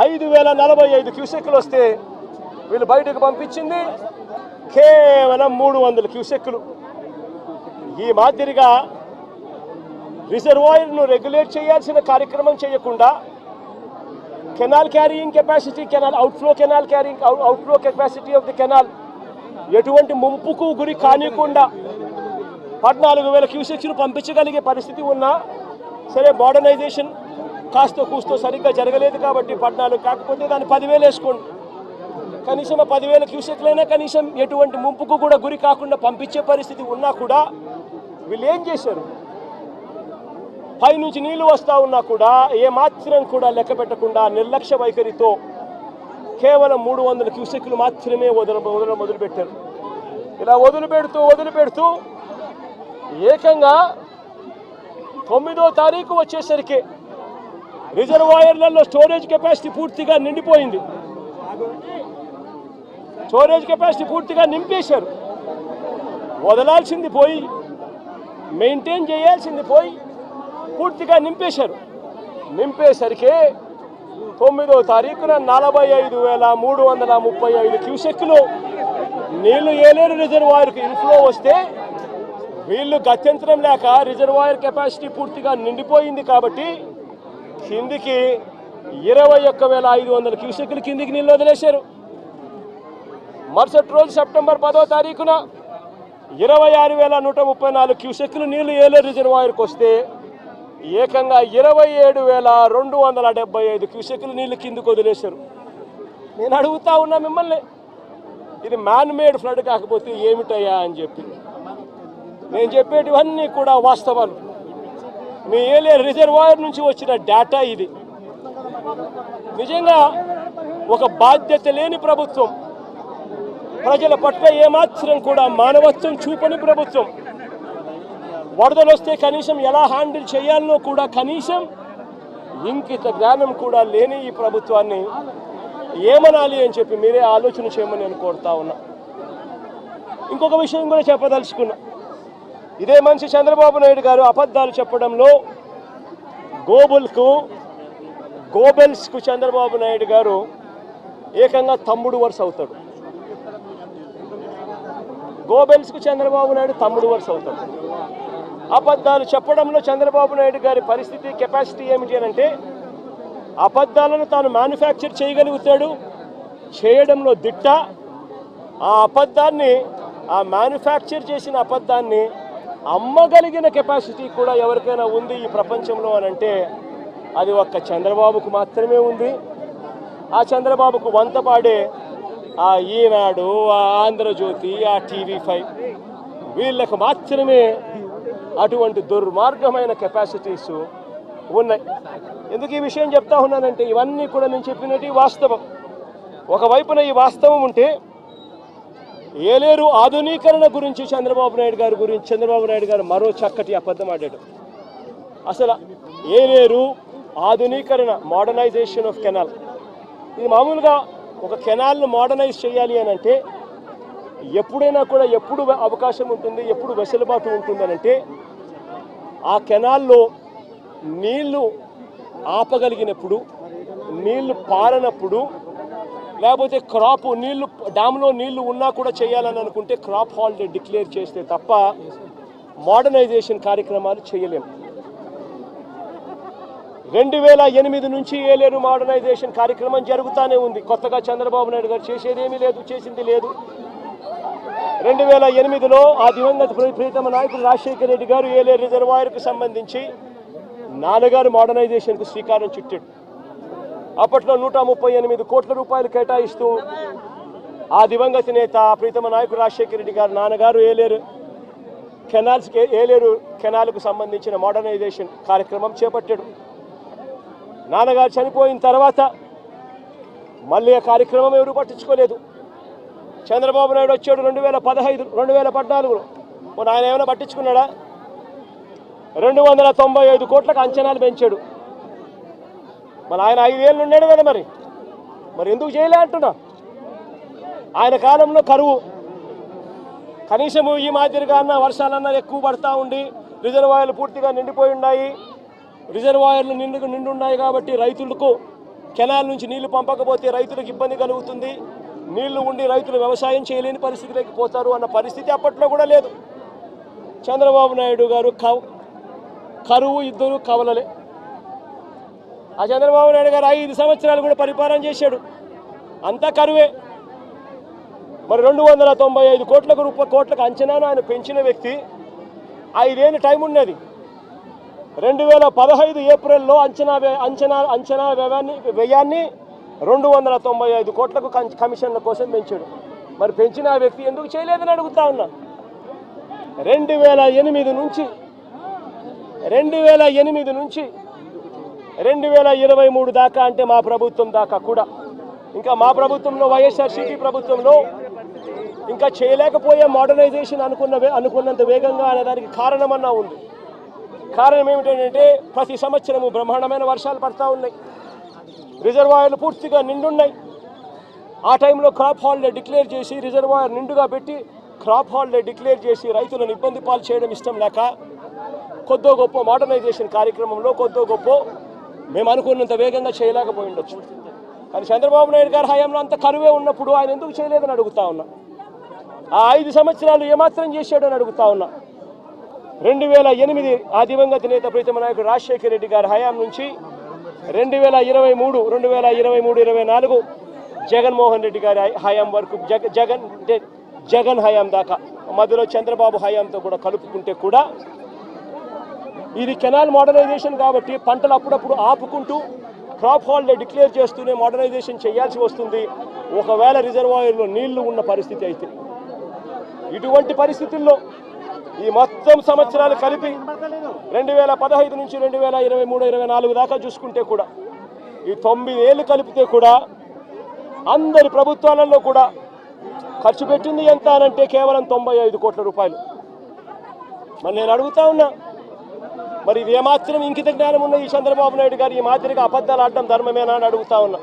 5045 క్యూసెక్కులు వస్తే వీళ్ళు బయటకు పంపించింది కేవలం 300 క్యూసెక్కులు. ఈ మాదిరిగా రిజర్వాయర్ను రెగ్యులేట్ చేయాల్సిన కార్యక్రమం చేయకుండా canal carrying capacity, outflow capacity of the canal ఎటువంటి ముంపుకు గురి కానికుండా 14,000 క్యూసెక్స్ను పంపించగలిగే పరిస్థితి ఉన్నా సరే, మోడర్నైజేషన్ కాస్తో కూస్తో సరిగ్గా జరగలేదు కాబట్టి 14 కాకపోతే దాన్ని 10,000 వేసుకోండి. కనీసం ఆ 10,000 క్యూసెక్లైనా కనీసం ఎటువంటి ముంపుకు కూడా గురి కాకుండా పంపించే పరిస్థితి ఉన్నా కూడా వీళ్ళు ఏం చేశారు? పైనుంచి నీళ్లు వస్తూ ఉన్నా కూడా ఏమాత్రం కూడా లెక్క పెట్టకుండా నిర్లక్ష్య వైఖరితో కేవలం 300 క్యూసెక్లు మాత్రమే మొదలుపెట్టారు. ఇలా వదిలిపెడుతూ ఏకంగా 9వ తారీఖు వచ్చేసరికి రిజర్వాయర్లలో స్టోరేజ్ కెపాసిటీ పూర్తిగా నిండిపోయింది. స్టోరేజ్ కెపాసిటీ పూర్తిగా నింపేశారు. వదలాల్సింది పోయి, మెయింటైన్ చేయాల్సింది పోయి పూర్తిగా నింపేశారు. నింపేసరికి 9వ తారీఖున 45,335 క్యూసెక్లు నీళ్లు ఏలేరు రిజర్వాయర్కు ఇన్ఫ్లో వస్తే వీళ్ళు గత్యంతరం లేక రిజర్వాయర్ కెపాసిటీ పూర్తిగా నిండిపోయింది కాబట్టి కిందికి 21,500 క్యూసెక్లు కిందికి నీళ్ళు వదిలేశారు. మరుసటి రోజు సెప్టెంబర్ 10వ తారీఖున 26,134 క్యూసెక్లు నీళ్లు ఏలేరు రిజర్వాయర్కి వస్తే ఏకంగా 27,275 క్యూసెక్లు నీళ్లు కిందికి వదిలేశారు. నేను అడుగుతా ఉన్నా మిమ్మల్ని, ఇది మ్యాన్ మేడ్ ఫ్లడ్ కాకపోతే ఏమిటయ్యా అని చెప్పి. నేను చెప్పేటివన్నీ కూడా వాస్తవాలు. మీ ఏలేరు రిజర్వాయర్ నుంచి వచ్చిన డేటా ఇది. నిజంగా ఒక బాధ్యత లేని ప్రభుత్వం, ప్రజల పట్ల ఏమాత్రం కూడా మానవత్వం చూపని ప్రభుత్వం, వరదలు వస్తే కనీసం ఎలా హ్యాండిల్ చేయాలనో కూడా కనీసం ఇంకిత జ్ఞానం కూడా లేని ఈ ప్రభుత్వాన్ని ఏమనాలి అని చెప్పి మీరే ఆలోచన చేయమని నేను కోరుతా ఉన్నా. ఇంకొక విషయం కూడా చెప్పదలుచుకున్నా. ఇదే మనిషి చంద్రబాబు నాయుడు గారు అబద్ధాలు చెప్పడంలో గోబెల్స్కు చంద్రబాబు నాయుడు గారు ఏకంగా తమ్ముడు వరుస అవుతాడు. గోబెల్స్కు చంద్రబాబు నాయుడు తమ్ముడు వరుస అవుతాడు. అబద్ధాలు చెప్పడంలో చంద్రబాబు నాయుడు గారి పరిస్థితి, కెపాసిటీ ఏమిటి అని అంటే అబద్ధాలను తాను మ్యానుఫ్యాక్చర్ చేయగలుగుతాడు, చేయడంలో దిట్ట. ఆ మ్యానుఫ్యాక్చర్ చేసిన అబద్ధాన్ని అమ్మగలిగిన కెపాసిటీ కూడా ఎవరికైనా ఉంది ఈ ప్రపంచంలో అని అంటే అది ఒక్క చంద్రబాబుకు మాత్రమే ఉంది. ఆ చంద్రబాబుకు వంతపాడే ఆ ఈనాడు, ఆ ఆంధ్రజ్యోతి, ఆ TV5 వీళ్ళకు మాత్రమే అటువంటి దుర్మార్గమైన కెపాసిటీస్ ఉన్నాయి. ఎందుకు ఈ విషయం చెప్తా ఉన్నానంటే ఇవన్నీ కూడా నేను చెప్పినట్టు వాస్తవం. ఒకవైపున ఈ వాస్తవం ఉంటే ఏలేరు ఆధునీకరణ గురించి చంద్రబాబు నాయుడు గారు మరో చక్కటి అబద్ధం ఆడాడు. అసలు ఏలేరు ఆధునీకరణ, మోడర్నైజేషన్ ఆఫ్ కెనాల్, ఇది మామూలుగా ఒక కెనాల్ను మోడర్నైజ్ చేయాలి అని అంటే ఎప్పుడైనా కూడా ఎప్పుడు అవకాశం ఉంటుంది, ఎప్పుడు వెసులుబాటు ఉంటుందనంటే ఆ కెనాల్లో నీళ్లు ఆపగలిగినప్పుడు, నీళ్లు పారనప్పుడు, లేకపోతే క్రాప్ నీళ్లు డ్యామ్లో నీళ్లు ఉన్నా కూడా చేయాలని అనుకుంటే క్రాప్ హాలిడే డిక్లేర్ చేస్తే తప్ప మోడర్నైజేషన్ కార్యక్రమాలు చేయలేము. 2008 నుంచి ఏలేరు మోడర్నైజేషన్ కార్యక్రమం జరుగుతూనే ఉంది. కొత్తగా చంద్రబాబు నాయుడు గారు చేసేదేమీ లేదు, చేసింది లేదు. 2008లో ఆ దివంగత ప్రీతమ నాయకుడు రాజశేఖర రెడ్డి గారు ఏలేరు రిజర్వాయర్కు సంబంధించి నాన్నగారు మోడర్నైజేషన్కు శ్రీకారం చుట్టాడు. అప్పట్లో 138 కోట్ల రూపాయలు కేటాయిస్తూ ఆ దివంగత నేత ప్రీతమ నాయకుడు రాజశేఖర రెడ్డి గారు నాన్నగారు ఏలేరు కెనాల్కు సంబంధించిన మోడర్నైజేషన్ కార్యక్రమం చేపట్టాడు. నాన్నగారు చనిపోయిన తర్వాత మళ్ళీ ఆ కార్యక్రమం ఎవరు పట్టించుకోలేదు. చంద్రబాబు నాయుడు వచ్చాడు 2014లో. ఆయన ఏమైనా పట్టించుకున్నాడా? 295 కోట్లకు అంచనాలు పెంచాడు. మరి ఆయన 5 ఏళ్ళు ఉన్నాడు కదా, మరి ఎందుకు చేయలే అంటున్నా. ఆయన కాలంలో కరువు, కనీసం ఈ మాదిరిగా అన్న వర్షాలన్నా ఎక్కువ పడతా ఉండి రిజర్వాయర్లు పూర్తిగా నిండిపోయి ఉన్నాయి. రిజర్వాయర్లు నిండున్నాయి కాబట్టి రైతులకు కెనాల్ నుంచి నీళ్లు పంపకపోతే రైతులకు ఇబ్బంది కలుగుతుంది, నీళ్లు ఉండి రైతులు వ్యవసాయం చేయలేని పరిస్థితిలోకి పోతారు అన్న పరిస్థితి అప్పట్లో కూడా లేదు. చంద్రబాబు నాయుడు గారు కరువు ఇద్దరు కవలలే. ఆ చంద్రబాబు నాయుడు గారు 5 సంవత్సరాలు కూడా పరిపాలన చేశాడు, అంతా కరువే. మరి 295 కోట్లకు అంచనాను ఆయన పెంచిన వ్యక్తి 5 ఏళ్ళు టైం ఉన్నది. 2015 ఏప్రిల్లో అంచనా వ్యయాన్ని 295 కోట్లకు కమిషన్ల కోసం పెంచాడు. మరి పెంచిన ఆ వ్యక్తి ఎందుకు చేయలేదని అడుగుతా ఉన్నా. 2008 నుంచి 2023 దాకా, అంటే మా ప్రభుత్వం దాకా కూడా, ఇంకా మా ప్రభుత్వంలో వైఎస్ఆర్సీపీ ప్రభుత్వంలో ఇంకా చేయలేకపోయే మోడర్నైజేషన్ అనుకున్నంత వేగంగా అనేదానికి కారణమన్నా ఉంది. కారణం ఏమిటంటే ప్రతి సంవత్సరము బ్రహ్మాండమైన వర్షాలు పడతా ఉన్నాయి, రిజర్వాయర్లు పూర్తిగా నిండున్నాయి. ఆ టైంలో క్రాప్ హాలిడే డిక్లేర్ చేసి, రిజర్వాయర్ నిండుగా పెట్టి క్రాప్ హాలిడే డిక్లేర్ చేసి రైతులను ఇబ్బంది పాలు చేయడం ఇష్టం లేక కొద్దో గొప్ప మోడర్నైజేషన్ కార్యక్రమంలో కొద్దో గొప్ప మేము అనుకున్నంత వేగంగా చేయలేకపోయి ఉండొచ్చు. కానీ చంద్రబాబు నాయుడు గారి హయాంలో అంత కరువే ఉన్నప్పుడు ఆయన ఎందుకు చేయలేదని అడుగుతా ఉన్నా. ఆ 5 సంవత్సరాలు ఏమాత్రం చేశాడు అని అడుగుతా ఉన్నా. 2008 ఆ దివంగత నేత ప్రీతమ నాయకుడు రాజశేఖర రెడ్డి గారి హయాం నుంచి 2023-24 జగన్మోహన్ రెడ్డి గారి హయాం వరకు, జగన్ హయాం దాకా, మధ్యలో చంద్రబాబు హయాంతో కూడా కలుపుకుంటే కూడా ఇది కెనాల్ మోడర్నైజేషన్ కాబట్టి పంటలు అప్పుడప్పుడు ఆపుకుంటూ క్రాప్ హాలిడే డిక్లేర్ చేస్తూనే మోడర్నైజేషన్ చేయాల్సి వస్తుంది ఒకవేళ రిజర్వాయర్లో నీళ్లు ఉన్న పరిస్థితి అయితే. ఇటువంటి పరిస్థితుల్లో ఈ మొత్తం సంవత్సరాలు కలిపి 2015 నుంచి 2023-24 దాకా చూసుకుంటే కూడా ఈ 9 ఏళ్ళు కలిపితే కూడా అందరి ప్రభుత్వాలలో కూడా ఖర్చు పెట్టింది ఎంత అనంటే కేవలం 95 కోట్ల రూపాయలు. మరి నేను అడుగుతా ఉన్నా, మరి ఇది ఏమాత్రం ఇంకిత జ్ఞానం ఉన్న ఈ చంద్రబాబు నాయుడు గారు ఈ మాదిరిగా అబద్ధాలు ఆడడం ధర్మమేనా అని అడుగుతా ఉన్నా.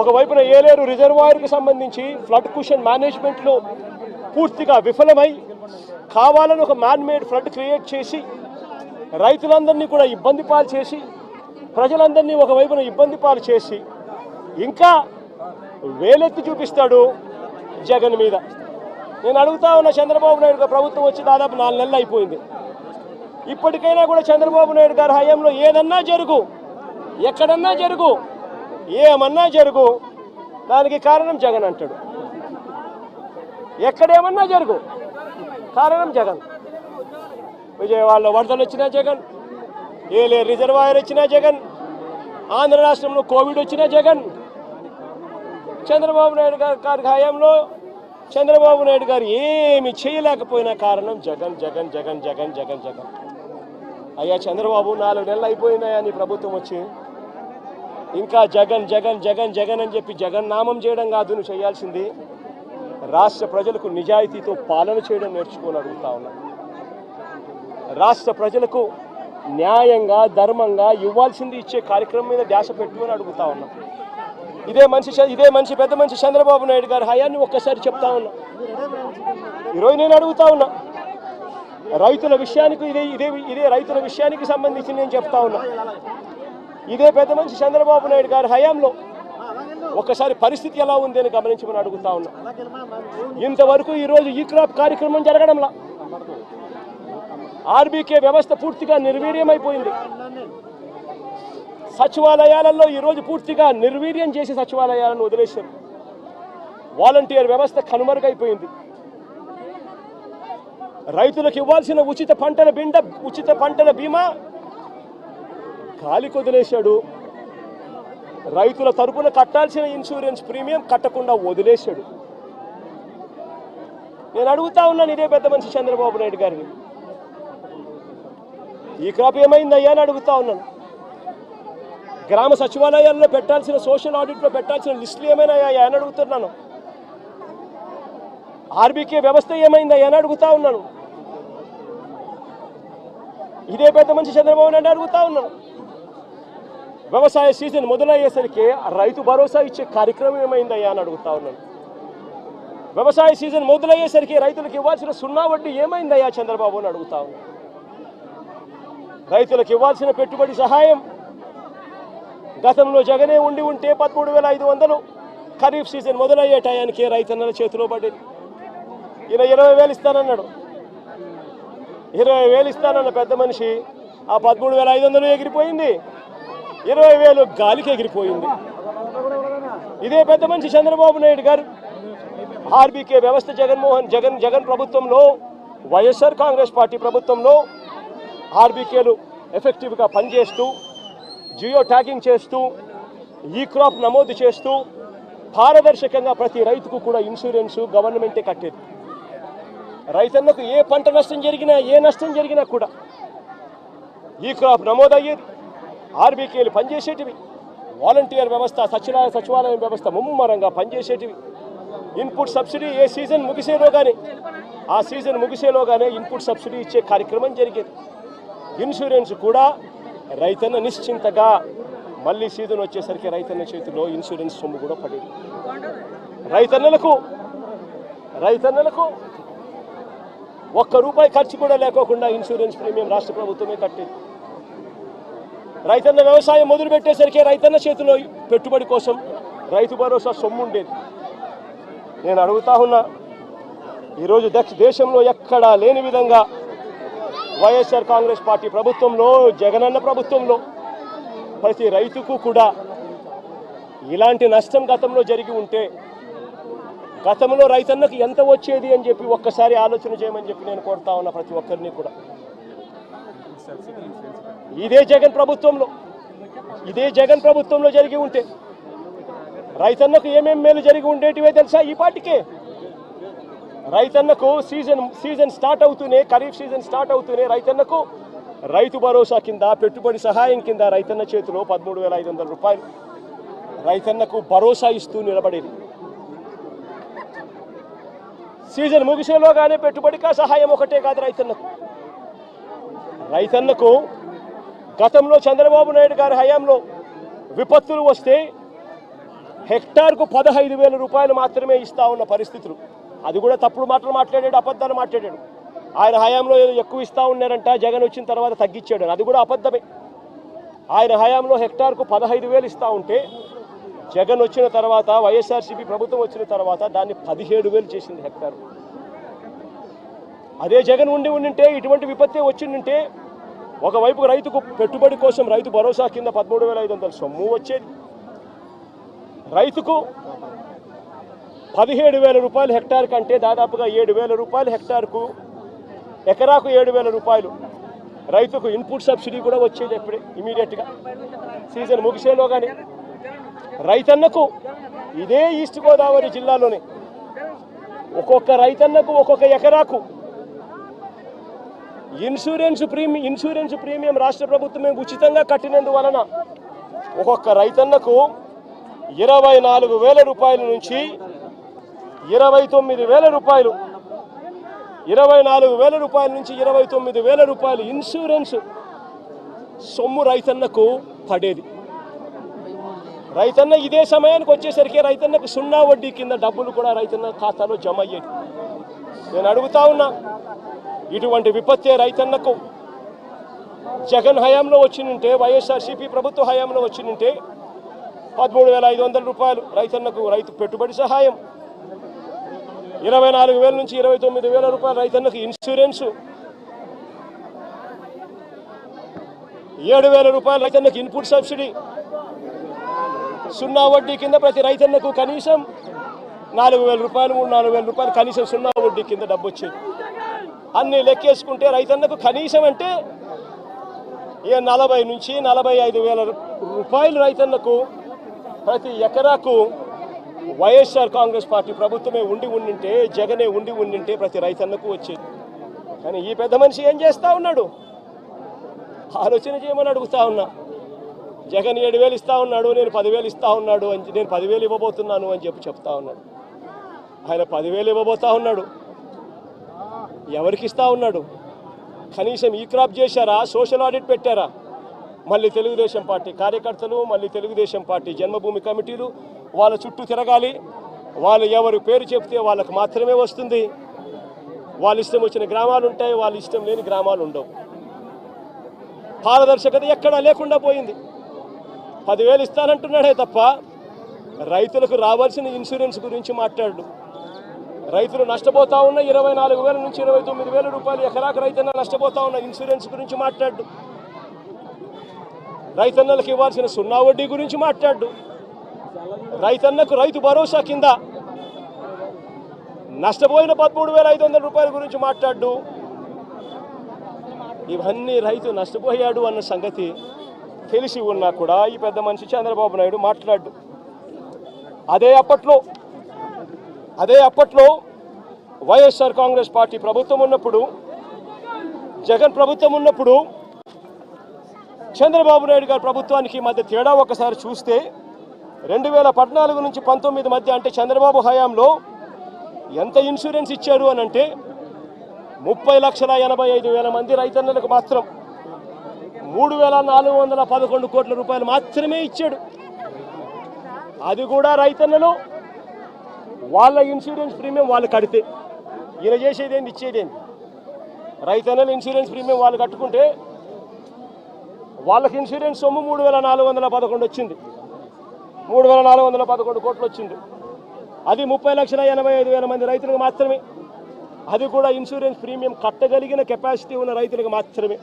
ఒకవైపున ఏలేరు రిజర్వాయర్కి సంబంధించి ఫ్లడ్ కుషన్ మేనేజ్మెంట్లో పూర్తిగా విఫలమై కావాలని ఒక మ్యాన్మేడ్ ఫ్లడ్ క్రియేట్ చేసి రైతులందరినీ కూడా ఇబ్బంది పాలు చేసి, ప్రజలందరినీ ఒకవైపున ఇబ్బంది పాలు చేసి ఇంకా వేలెత్తి చూపిస్తాడు జగన్ మీద. నేను అడుగుతా ఉన్న, చంద్రబాబు నాయుడు గారు ప్రభుత్వం వచ్చి దాదాపు 4 నెలలు అయిపోయింది. ఇప్పటికైనా కూడా చంద్రబాబు నాయుడు గారి హయాంలో ఏదన్నా జరుగు, ఎక్కడన్నా జరుగు, ఏమన్నా జరుగు, దానికి కారణం జగన్ అంటాడు. ఎక్కడేమన్నా జరుగు, కారణం జగన్. విజయవాడలో వరదలు వచ్చినా జగన్, ఏలేరు రిజర్వాయర్ వచ్చినా జగన్, ఆంధ్ర రాష్ట్రంలో కోవిడ్ వచ్చినా జగన్. చంద్రబాబు నాయుడు గారి హయాంలో చంద్రబాబు నాయుడు గారు ఏమి చేయలేకపోయినా కారణం జగన్ జగన్ జగన్ జగన్ జగన్ జగన్. అయ్యా చంద్రబాబు, 4 నెలలు అయిపోయినాయా నీ ప్రభుత్వం వచ్చి? ఇంకా జగన్ జగన్ జగన్ జగన్ అని చెప్పి జగన్ నామం చేయడం కాదు నువ్వు చేయాల్సింది, రాష్ట్ర ప్రజలకు నిజాయితీతో పాలన చేయడం నేర్చుకొని అడుగుతా ఉన్నా. రాష్ట్ర ప్రజలకు న్యాయంగా ధర్మంగా ఇవ్వాల్సింది ఇచ్చే కార్యక్రమం మీద ధ్యాస పెట్టుకొని అడుగుతా ఉన్నా. ఇదే పెద్ద మనిషి చంద్రబాబు నాయుడు గారి హయాన్ని ఒక్కసారి చెప్తా ఉన్నా. ఈరోజు నేను అడుగుతా ఉన్నా, రైతుల విషయానికి ఇదే రైతుల విషయానికి సంబంధించి నేను చెప్తా ఉన్నా. ఇదే పెద్ద మనిషి చంద్రబాబు నాయుడు గారి హయాంలో ఒక్కసారి పరిస్థితి ఎలా ఉంది అని గమనించమని అడుగుతా ఉన్నా. ఇంతవరకు ఈరోజు ఈ క్రాప్ కార్యక్రమం జరగడంలా ఆర్బీకే వ్యవస్థ పూర్తిగా నిర్వీర్యమైపోయింది. సచివాలయాలలో ఈరోజు పూర్తిగా నిర్వీర్యం చేసి సచివాలయాలను వదిలేశారు. వాలంటీర్ వ్యవస్థ కనుమరుగైపోయింది. రైతులకు ఇవ్వాల్సిన ఉచిత పంటల బీమా గాలికి వదిలేశాడు. రైతుల తరపున కట్టాల్సిన ఇన్సూరెన్స్ ప్రీమియం కట్టకుండా వదిలేశాడు. నేను అడుగుతా ఉన్నాను ఇదే పెద్ద మనిషి చంద్రబాబు నాయుడు గారిని, ఈ క్రాప్ ఏమైందయ్యా అని అడుగుతా ఉన్నాను. గ్రామ సచివాలయాల్లో పెట్టాల్సిన సోషల్ ఆడిట్లో పెట్టాల్సిన లిస్టులు ఏమైనాయా అని అడుగుతున్నాను. ఆర్బీకే వ్యవస్థ ఏమైందయ్యా అని అడుగుతా ఉన్నాను. ఇదే పెద్ద మనిషి చంద్రబాబు నాయుడు అడుగుతా ఉన్నాను. వ్యవసాయ సీజన్ మొదలయ్యేసరికి రైతు భరోసా ఇచ్చే కార్యక్రమం ఏమైందయ్యా అని అడుగుతా ఉన్నాను. వ్యవసాయ సీజన్ మొదలయ్యేసరికి రైతులకు ఇవ్వాల్సిన 0 వడ్డీ ఏమైందయ్యా చంద్రబాబు అని అడుగుతా ఉన్నాను. రైతులకు ఇవ్వాల్సిన పెట్టుబడి సహాయం గతంలో జగనే ఉండి ఉంటే 13,500 ఖరీఫ్ సీజన్ మొదలయ్యే టయానికి రైతన్నల చేతిలో పడేది. ఈయన 20,000 ఇస్తానన్నాడు. 20,000 ఇస్తానన్న పెద్ద మనిషి ఆ 13,500 ఎగిరిపోయింది, 20,000 గాలికి ఎగిరిపోయింది. ఇదే పెద్ద మనిషి చంద్రబాబు నాయుడు గారు ఆర్బీకే వ్యవస్థ జగన్ ప్రభుత్వంలో, వైఎస్ఆర్ కాంగ్రెస్ పార్టీ ప్రభుత్వంలో ఆర్బీకేలు ఎఫెక్టివ్గా పనిచేస్తూ, జియో ట్యాగింగ్ చేస్తూ, ఈ క్రాప్ నమోదు చేస్తూ, పారదర్శకంగా ప్రతి రైతుకు కూడా ఇన్సూరెన్సు గవర్నమెంటే కట్టేది. రైతన్నకు ఏ పంట నష్టం జరిగినా, ఏ నష్టం జరిగినా కూడా ఈ క్రాప్ నమోదయ్యేది. ఆర్బీకేలు పనిచేసేటివి. వాలంటీర్ వ్యవస్థ, సచివాలయం వ్యవస్థ ముమ్మరంగా పనిచేసేటివి. ఇన్పుట్ సబ్సిడీ ఏ సీజన్ ముగిసేలోగానే, ఆ సీజన్ ముగిసేలోగానే ఇన్పుట్ సబ్సిడీ ఇచ్చే కార్యక్రమం జరిగేది. ఇన్సూరెన్స్ కూడా రైతన్న నిశ్చింతగా మళ్ళీ సీజన్ వచ్చేసరికి రైతన్న చేతిలో ఇన్సూరెన్స్ సొమ్ము కూడా పడేది. రైతన్నలకు ₹1 ఖర్చు కూడా లేకోకుండా ఇన్సూరెన్స్ ప్రీమియం రాష్ట్ర ప్రభుత్వమే కట్టేది. రైతన్న వ్యవసాయం మొదలు పెట్టేసరికి రైతన్న చేతిలో పెట్టుబడి కోసం రైతు భరోసా సొమ్ము ఉండేది. నేను అడుగుతా ఉన్నా, ఈరోజు దేశంలో ఎక్కడా లేని విధంగా వైఎస్ఆర్ కాంగ్రెస్ పార్టీ ప్రభుత్వంలో, జగనన్న ప్రభుత్వంలో ప్రతి రైతుకు కూడా ఇలాంటి నష్టం గతంలో జరిగి ఉంటే గతంలో రైతన్నకు ఎంత వచ్చేది అని చెప్పి ఒక్కసారి ఆలోచన చేయమని చెప్పి నేను కోరుతా ఉన్నా ప్రతి ఒక్కరిని కూడా. ఇదే జగన్ ప్రభుత్వంలో జరిగి ఉంటే రైతన్నకు ఏమేం మేలు జరిగి ఉండేటివే తెలుసా? ఈ పాటికే రైతన్నకు సీజన్ స్టార్ట్ అవుతూనే, ఖరీఫ్ సీజన్ స్టార్ట్ అవుతూనే రైతన్నకు రైతు భరోసా కింద, పెట్టుబడి సహాయం కింద రైతన్న చేతిలో ₹13,500 రైతన్నకు భరోసా ఇస్తూ నిలబడేది. సీజన్ ముగిసేలోగానే పెట్టుబడికా సహాయం ఒకటే కాదు రైతన్నకు గతంలో చంద్రబాబు నాయుడు గారి హయాంలో విపత్తులు వస్తే హెక్టార్కు ₹15,000 మాత్రమే ఇస్తా ఉన్న పరిస్థితులు. అది కూడా తప్పుడు మాటలు మాట్లాడాడు, అబద్ధాలు మాట్లాడాడు. ఆయన హయాంలో ఎక్కువ ఇస్తా ఉన్నారంట, జగన్ వచ్చిన తర్వాత తగ్గించాడు. అది కూడా అబద్ధమే. ఆయన హయాంలో హెక్టార్కు 15,000 ఇస్తా ఉంటే జగన్ వచ్చిన తర్వాత, వైఎస్ఆర్సీపీ ప్రభుత్వం వచ్చిన తర్వాత దాన్ని 17,000 చేసింది హెక్టార్. అదే జగన్ ఉండింటే, ఇటువంటి విపత్తి వచ్చిందంటే ఒకవైపు రైతుకు పెట్టుబడి కోసం రైతు భరోసా కింద 13,500 సొమ్ము వచ్చేది, రైతుకు ₹17,000 హెక్టార్ కంటే దాదాపుగా ₹7,000 హెక్టార్కు, ఎకరాకు ₹7,000 రైతుకు ఇన్పుట్ సబ్సిడీ కూడా వచ్చేది. ఎప్పుడే ఇమీడియట్గా సీజన్ ముగిసేలోగానే రైతన్నకు ఇదే ఈస్ట్ గోదావరి జిల్లాలోనే ఒక్కొక్క రైతన్నకు ఒక్కొక్క ఎకరాకు ఇన్సూరెన్స్ ప్రీమియం రాష్ట్ర ప్రభుత్వమే ఉచితంగా కట్టినందువలన ఒక్కొక్క రైతన్నకు ₹24,000 నుంచి ₹29,000, ₹24,000 నుంచి ₹29,000 ఇన్సూరెన్స్ సొమ్ము రైతన్నకు పడేది. రైతన్న ఇదే సమయానికి వచ్చేసరికి రైతన్నకు 0 వడ్డీ కింద డబ్బులు కూడా రైతన్న ఖాతాలో జమ అయ్యేది. నేను అడుగుతా ఉన్నా, ఇటువంటి విపత్తే రైతన్నకు జగన్ హయాంలో వచ్చినుంటే, వైఎస్ఆర్సీపీ ప్రభుత్వ హయాంలో వచ్చినుంటే ₹13,500 రైతన్నకు రైతు పెట్టుబడి సహాయం, ₹24,000 నుంచి ₹29,000 రైతన్నకు ఇన్సూరెన్సు, ₹7,000 రైతన్నకు ఇన్పుట్ సబ్సిడీ, 0 వడ్డీ కింద ప్రతి రైతన్నకు కనీసం ₹4,000, ₹3,000 కనీసం 0 వడ్డీ కింద డబ్బు వచ్చేది. అన్నీ లెక్కేసుకుంటే రైతన్నకు కనీసం అంటే 40,000 నుంచి ₹45,000 రైతన్నకు ప్రతి ఎకరాకు వైఎస్ఆర్ కాంగ్రెస్ పార్టీ ప్రభుత్వమే ఉండింటే, జగనే ఉండింటే ప్రతి రైతన్నకు వచ్చేది. కానీ ఈ పెద్ద మనిషి ఏం చేస్తూ ఉన్నాడు? ఆలోచన చేయమని అడుగుతా ఉన్నా. జగన్ 7,000 ఇస్తా ఉన్నాడు, నేను 10,000 ఇస్తా ఉన్నాడు, నేను 10,000 ఇవ్వబోతున్నాను అని చెప్తా ఉన్నాడు. ఆయన 10,000 ఇవ్వబోతా ఉన్నాడు. ఎవరికి ఇస్తా ఉన్నాడు? కనీసం ఈ క్రాప్ చేశారా? సోషల్ ఆడిట్ పెట్టారా? మళ్ళీ తెలుగుదేశం పార్టీ కార్యకర్తలు, మళ్ళీ తెలుగుదేశం పార్టీ జన్మభూమి కమిటీలు వాళ్ళ చుట్టూ తిరగాలి. వాళ్ళు ఎవరు పేరు చెప్తే వాళ్ళకు మాత్రమే వస్తుంది. వాళ్ళ ఇష్టం వచ్చిన గ్రామాలు ఉంటాయి, వాళ్ళ ఇష్టం లేని గ్రామాలు ఉండవు. పారదర్శకత ఎక్కడా లేకుండా పోయింది. 10,000 ఇస్తానంటున్నాడే తప్ప రైతులకు రావాల్సిన ఇన్సూరెన్స్ గురించి మాట్లాడు. రైతులు నష్టపోతా ఉన్న 24,000 నుంచి 29,000 రూపాయలు ఎకరాకు రైతన్న నష్టపోతా ఉన్న ఇన్సూరెన్స్ గురించి మాట్లాడు. రైతన్నలకు ఇవ్వాల్సిన సున్నా వడ్డీ గురించి మాట్లాడు. రైతన్నకు రైతు భరోసా కింద నష్టపోయిన 13,500 రూపాయల గురించి మాట్లాడు. ఇవన్నీ రైతు నష్టపోయాడు అన్న సంగతి తెలిసి ఉన్నా కూడా ఈ పెద్ద మనిషి చంద్రబాబు నాయుడు మాట్లాడు. అదే అప్పట్లో వైఎస్ఆర్ కాంగ్రెస్ పార్టీ ప్రభుత్వం ఉన్నప్పుడు, జగన్ ప్రభుత్వం ఉన్నప్పుడు, చంద్రబాబు నాయుడు గారి ప్రభుత్వానికి మధ్య తేడా ఒకసారి చూస్తే 2014 నుంచి 19 మధ్య అంటే చంద్రబాబు హయాంలో ఎంత ఇన్సూరెన్స్ ఇచ్చారు అని అంటే 30,85,000 మంది రైతన్నలకు మాత్రం 3,411 కోట్ల రూపాయలు మాత్రమే ఇచ్చాడు. అది కూడా రైతన్నలు వాళ్ళ ఇన్సూరెన్స్ ప్రీమియం వాళ్ళు కడితే, ఈయన చేసేదేంటి ఇచ్చేదేంటి? రైతన్నలు ఇన్సూరెన్స్ ప్రీమియం వాళ్ళు కట్టుకుంటే వాళ్ళకి ఇన్సూరెన్స్ సొమ్ము 3,411 వచ్చింది, 3,411 కోట్లు వచ్చింది. అది 30,85,000 మంది రైతులకు మాత్రమే. అది కూడా ఇన్సూరెన్స్ ప్రీమియం కట్టగలిగిన కెపాసిటీ ఉన్న రైతులకు మాత్రమే.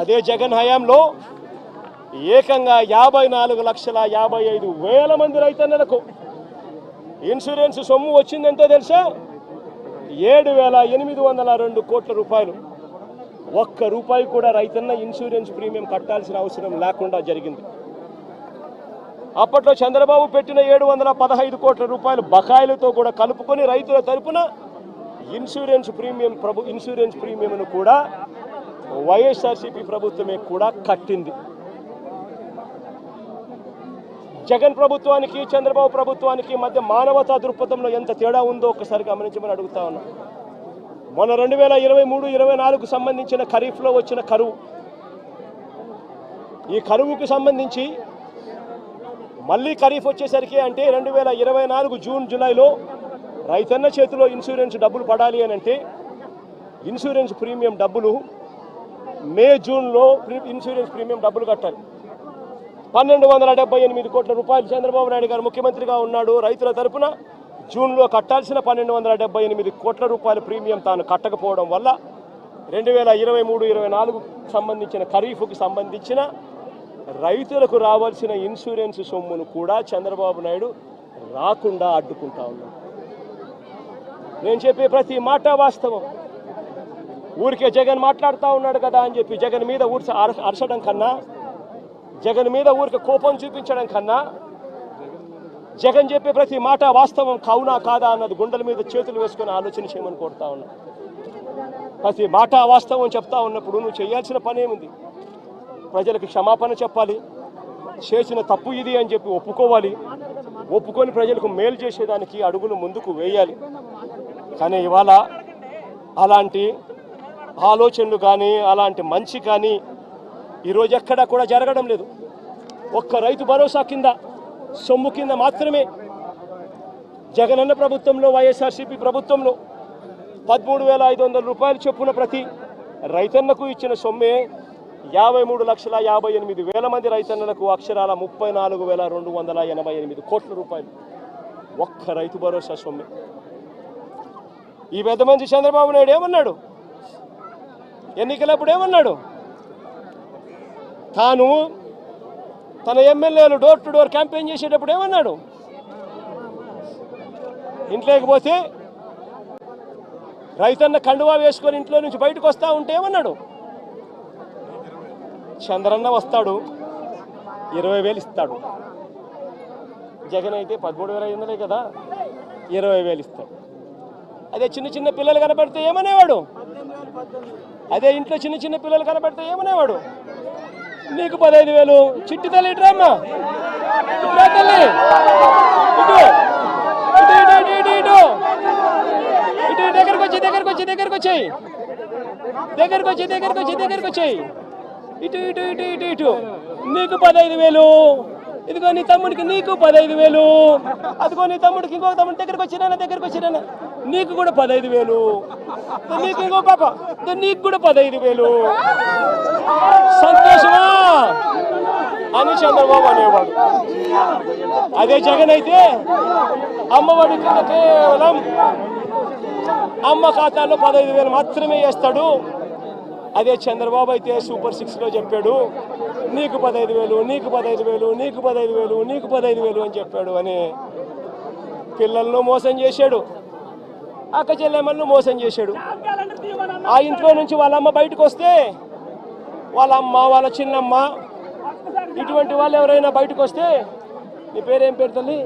అదే జగన్ హయాంలో ఏకంగా 54,55,000 మంది రైతన్నలకు ఇన్సూరెన్స్ సొమ్ము వచ్చిందంటే తెలుసా? 7,802 కోట్ల రూపాయలు. ఒక్క రూపాయి కూడా రైతన్న ఇన్సూరెన్స్ ప్రీమియం కట్టాల్సిన అవసరం లేకుండా జరిగింది. అప్పట్లో చంద్రబాబు పెట్టిన 715 కోట్ల రూపాయలు బకాయిలతో కూడా కలుపుకొని రైతుల తరపున ఇన్సూరెన్స్ ప్రీమియంను కూడా వైఎస్ఆర్సీపీ ప్రభుత్వమే కూడా కట్టింది. జగన్ ప్రభుత్వానికి చంద్రబాబు ప్రభుత్వానికి మధ్య మానవతా దృక్పథంలో ఎంత తేడా ఉందో ఒకసారి గమనించమని అడుగుతా ఉన్నా. మొన్న 2023-24 సంబంధించిన ఖరీఫ్లో వచ్చిన కరువు, ఈ కరువుకు సంబంధించి మళ్ళీ ఖరీఫ్ వచ్చేసరికి అంటే 2024 జూన్ జూలైలో రైతన్న చేతిలో ఇన్సూరెన్స్ డబ్బులు పడాలి అని అంటే ఇన్సూరెన్స్ ప్రీమియం డబ్బులు మే జూన్లో ఇన్సూరెన్స్ ప్రీమియం డబ్బులు కట్టాలి. 1,278 కోట్ల రూపాయలు చంద్రబాబు నాయుడు గారు ముఖ్యమంత్రిగా ఉన్నాడు. రైతుల తరపున జూన్లో కట్టాల్సిన 1,278 కోట్ల రూపాయల ప్రీమియం తాను కట్టకపోవడం వల్ల 2023-24 సంబంధించిన ఖరీఫ్కి సంబంధించిన రైతులకు రావాల్సిన ఇన్సూరెన్స్ సొమ్మును కూడా చంద్రబాబు నాయుడు రాకుండా అడ్డుకుంటా ఉన్నాడు. నేను చెప్పే ప్రతి మాట వాస్తవం. ఊరికే జగన్ మాట్లాడుతూ ఉన్నాడు కదా అని చెప్పి జగన్ మీద అరచడం కన్నా, జగన్ మీద ఊరికే కోపం చూపించడం కన్నా, జగన్ చెప్పే ప్రతి మాట వాస్తవం కావునా కాదా అన్నది గుండెల మీద చేతులు వేసుకొని ఆలోచన చేయమని కోరుతా ఉన్నా. ప్రతి మాట వాస్తవం చెప్తా ఉన్నప్పుడు నువ్వు చేయాల్సిన పని ఏముంది? ప్రజలకు క్షమాపణ చెప్పాలి, చేసిన తప్పు ఇది అని చెప్పి ఒప్పుకోవాలి, ఒప్పుకొని ప్రజలకు మేలు చేసేదానికి అడుగులు ముందుకు వేయాలి. కానీ ఇవాళ అలాంటి ఆలోచనలు కానీ అలాంటి మంచి కానీ ఈరోజు ఎక్కడా కూడా జరగడం లేదు. ఒక్క రైతు భరోసా కింద సొమ్ము కింద మాత్రమే జగనన్న ప్రభుత్వంలో వైఎస్ఆర్సీపీ ప్రభుత్వంలో 13,500 రూపాయలు చొప్పున ప్రతి రైతన్నకు ఇచ్చిన సొమ్మే 53,58,000 మంది రైతన్నలకు అక్షరాల 34,288 కోట్ల రూపాయలు ఒక్క రైతు భరోసా సొమ్మే. ఈ పెద్ద మంచి చంద్రబాబు నాయుడు ఏమన్నాడు? ఎన్నికలప్పుడు ఏమన్నాడు? తాను తన ఎమ్మెల్యేలు డోర్ టు డోర్ క్యాంపెయిన్ చేసేటప్పుడు ఏమన్నాడు? ఇంట్లోకి పోతే రైతన్న కండువా వేసుకొని ఇంట్లో నుంచి బయటకు వస్తా ఉంటే ఏమన్నాడు? చంద్రన్న వస్తాడు 20,000 ఇస్తాడు. జగన్ అయితే 13,500 కదా, 20,000 ఇస్తాడు. అదే చిన్న చిన్న పిల్లలు కనపడితే ఏమనేవాడు? అదే ఇంట్లో చిన్న చిన్న పిల్లలు కనపడితే ఏమనేవాడు? నీకు 15,000. చిట్టి తల్లి ఇట్రామ్మా, ఇట్రా తల్లి, ఇటు ఇటు ఇటు ఇటు ఇటు ఇటు దగ్గరకు వచ్చి దగ్గరకు వచ్చి దగ్గరకు వచ్చాయి దగ్గరకు వచ్చి దగ్గరకు వచ్చి దగ్గరకు వచ్చాయి ఇటు ఇటు ఇటు ఇటు ఇటు నీకు 15,000. ఇదిగో నీ తమ్ముడికి నీకు 15,000. అదిగో నీ తమ్ముడికి ఇంకో తమ్ముడి దగ్గరకు వచ్చినా దగ్గరకు వచ్చినా నీకు కూడా 15,000. నీకు ఇంకో పాప నీకు కూడా 15,000. సంతోషమా? అని చంద్రబాబు అనేవాడు. అదే జగన్ అయితే అమ్మఒడి కింద కేవలం అమ్మ ఖాతాలో 15,000 మాత్రమే వేస్తాడు. అదే చంద్రబాబు అయితే సూపర్ 6లో చెప్పాడు నీకు 15,000, నీకు 15,000, నీకు 15,000, నీకు 15,000 అని చెప్పాడు అని పిల్లలను మోసం చేశాడు, అక్క చెల్లెమ్మలను మోసం చేశాడు. ఆ ఇంట్లో నుంచి వాళ్ళ అమ్మ బయటకు వస్తే వాళ్ళ అమ్మ, వాళ్ళ చిన్నమ్మ, ఇటువంటి వాళ్ళు ఎవరైనా బయటకు వస్తే, నీ పేరేం పేరు తల్లి?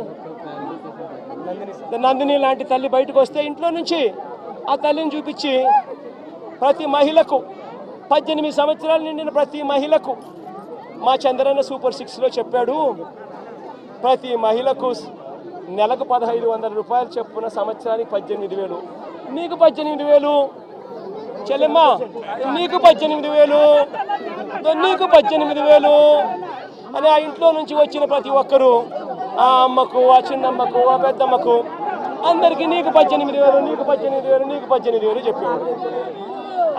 నందిని లాంటి తల్లి బయటకు వస్తే ఇంట్లో నుంచి ఆ తల్లిని చూపించి ప్రతి మహిళకు 18 సంవత్సరాలు నిండిన ప్రతి మహిళకు మా చంద్రన్న సూపర్ 6లో చెప్పాడు ప్రతి మహిళకు నెలకు 1,500 రూపాయలు చెప్పున సంవత్సరానికి 18,000. నీకు 18,000 చెల్లెమ్మ, నీకు 18,000, నీకు 18,000 అని ఆ ఇంట్లో నుంచి వచ్చిన ప్రతి ఒక్కరూ ఆ అమ్మకు, ఆ చిన్నమ్మకు, ఆ పెద్దమ్మకు అందరికీ నీకు 18,000, నీకు 18,000, నీకు 18,000 చెప్పాడు.